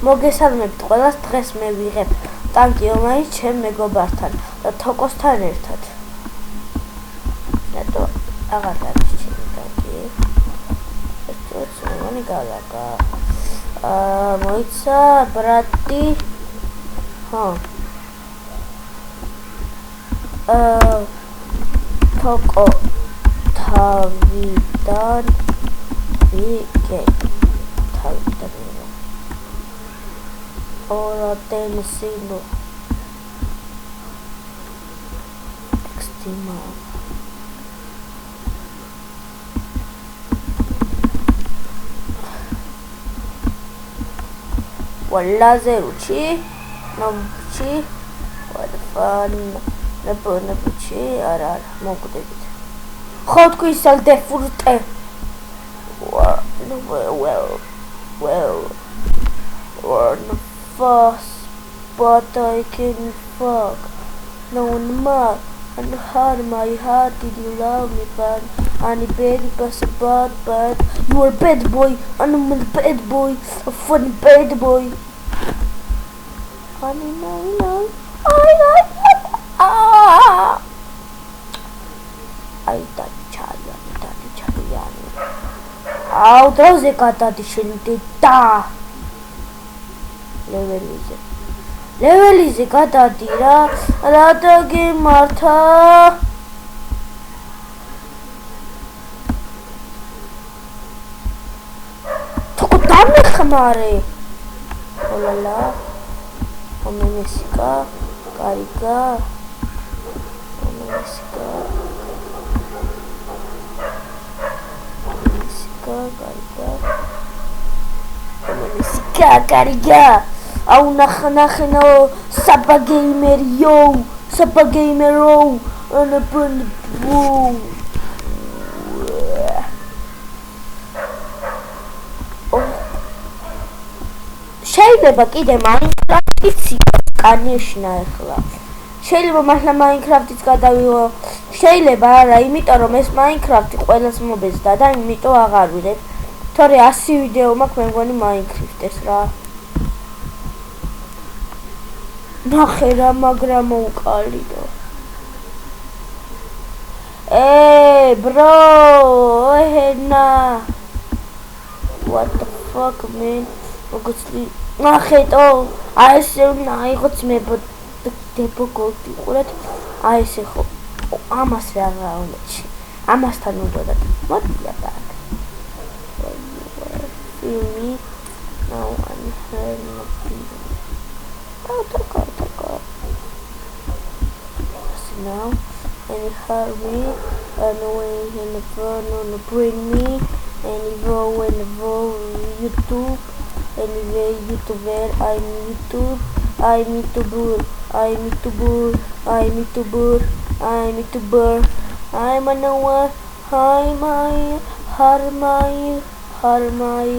მოგესალმებით ყველას დღეს მე ვიღებ ტანკი ომაის ჩემ მეგობართან და თოკოსთან ერთად ნეტო აღარ არის ჩემი ტანკი ეს მეგონი გალაგა მოიცა ბრატი თოკო თავიდან ვიგე თავიდან ora tensilo extima walla zeruchi nochi wadfan napochi ara mogdebit ხო თქვი სალდე ფურტე well fast, but I can fuck no one more. And hard my heart did you love me, but and baby was a bad. You are a bad boy, and I'm a bad boy, a funny bad boy. Honey, no, I that child. How does it got that shit da? Levelize გადადირა რადა გემართა თქო დამეხმარე ოლალა ომენესიკა კარიგა ომენესიკა კარიგა Au nachno sabagamerio and a bun შეიძლება კიდე Minecraft-იც კანიშნა ახლა შეიძლება მართლა Minecraft-იც გადავიღო შეიძლება არა იმიტომ რომ ეს Minecraft-ი ყველას მობეზდა და იმიტომ აღარ ვიღებ თორე 100 ვიდეო მაქვს მე მგონი Minecraft-ეს რა ნახე რა მაგრამ უკალიდო bro ენა what the fuck man მოგწლი ნახეთო აი ესე უნდა აიღოც მე დებო გოლდი ყურეთ აი ესე ხო ამას რა უნდა ამასთან უნდა მოდია და feel me now I'm hurting now and hurry and away and burn on bring me and go and go YouTube anyway YouTuber I'm YouTuber I'm an hour hi my harmai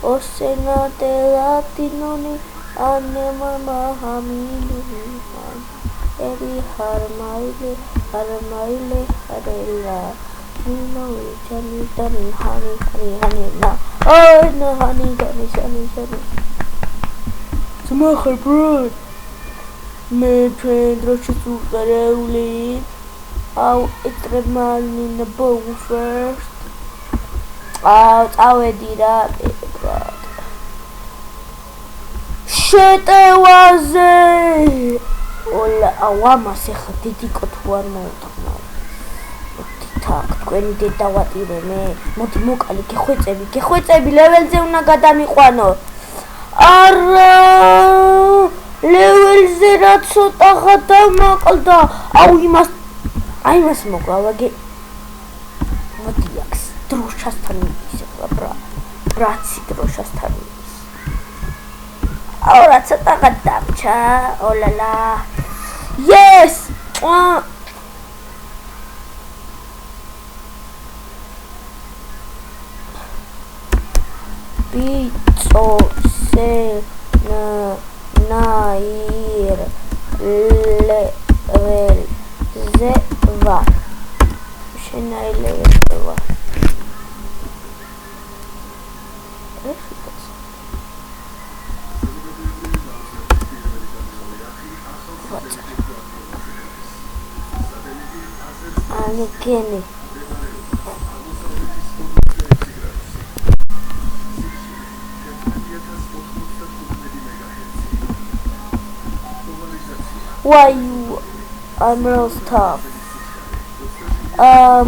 osena te latinoni anema mahamilu Eri harmaile harela no chani honey na oh no honey chani Smacher bro me prendro chusukareuli au etremani na bow first awedira shit was Ola awamase khadidi kotwan moutkhna tak თქვენი დედა ვატირე მე მოდი მოკალი გეხვეწები ლეველზე უნდა გადამიყვანო არა ლეველზე რა ცოტა გადამაყლდა აუ იმას მოგავაგე მოდი აქ დროშასთან ისე ბრაცი დროშასთან Ahora ცოტა გადამჩა ოლალა yes Pizzo se nair level ze va Şenay level va გენი why you I'm real tough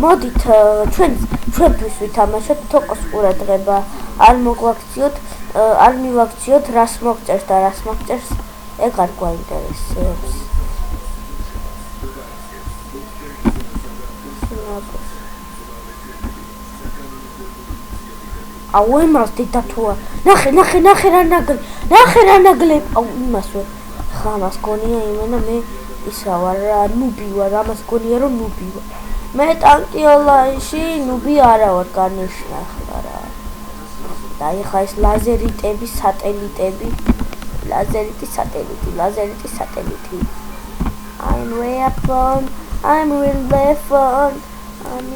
მოდით ჩვენთვის ვითამაშოთ თოკოს ყურადღება არ მოგვაქციოთ არ მივაქციოთ რას მოგწერს და რას მოგწერს ეგ არ გვაინტერესებს აუ იმას დედათუა ნახე რა ნაგლე აუ იმას ვერ ხამას გონია იმენა მე ისა ვარ რა ნუბი ვარ ამას გონია რომ ნუბი ვარ მე ტანკი ონლაინში ნუბი არა ვარ განიშნა ახლა რა და ეხა ეს ლაზერიტები სატელიტები ლაზერიტი სატელიტი I'm way up on I'm really fun I'm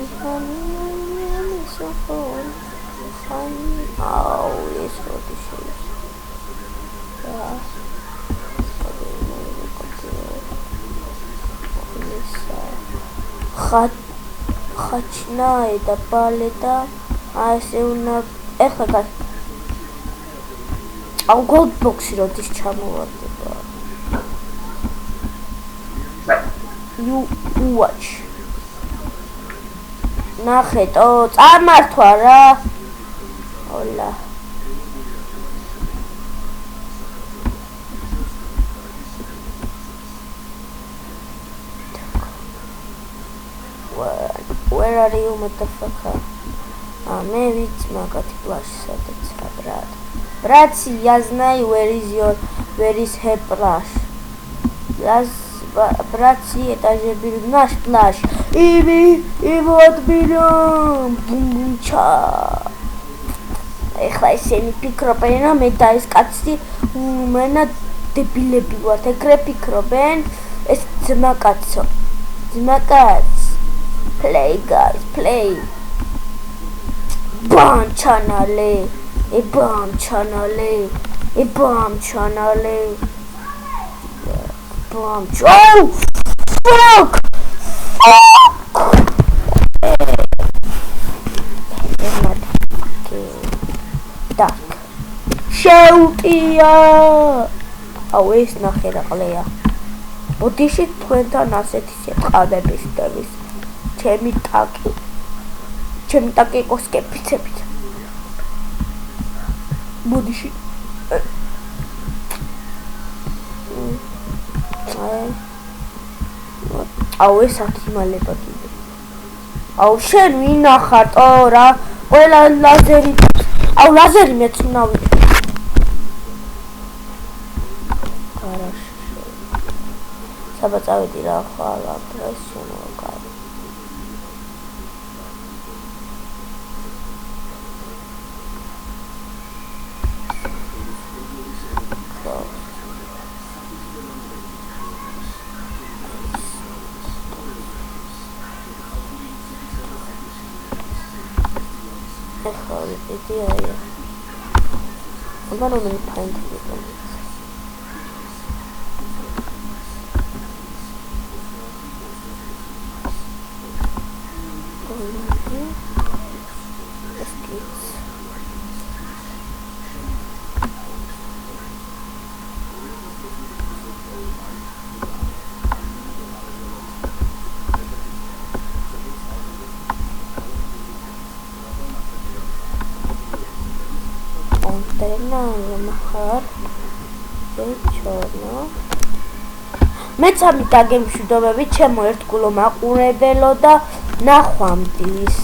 so fun oh yes what this is ხაჩნაი და ბალეტა ასე უნდა ეხლა აუ გოლდბოქსი როდის ჩამოვარდება you watch ნახეთო წამართვა რა ოლა Where are you, motherfucker? მე ვიცი მაგათი პლაში სადაცაა ბრატ. Братцы, я знаю where is her plush. Братцы, это же был наш плащ. И вот берем. Бум-бум-ча. ეხლა ისინი ფიქრობენ რომ მე და ეს კაცი უმენა დებილები ვართ. ეგრე ფიქრობენ ეს ძმაკაცო. ძმაკაც Play guys, play. Bomb channel. Bomb channel. Bomb. Oh! Fuck! Duck. Shoutia. Always ნახე რა ყლეა. ბოდიში თქვენთან ასეთი შეყავდების დების. ჩემი ტაკი კოსკეფიცებით ბოდიში აუ ეს ათიმალება კიდე აუ შენ ვინახატო რა ყველა ლაზერი აუ ლაზერი მეც უნდა ვიყო გარაში საბა წავედი რა ხვალ პრესიონო კარი idea. I'm not really paying to get them. მეცამი დაგემშვიდობებით ჩემო ერთგულო მაყურებელო და ნახვამდის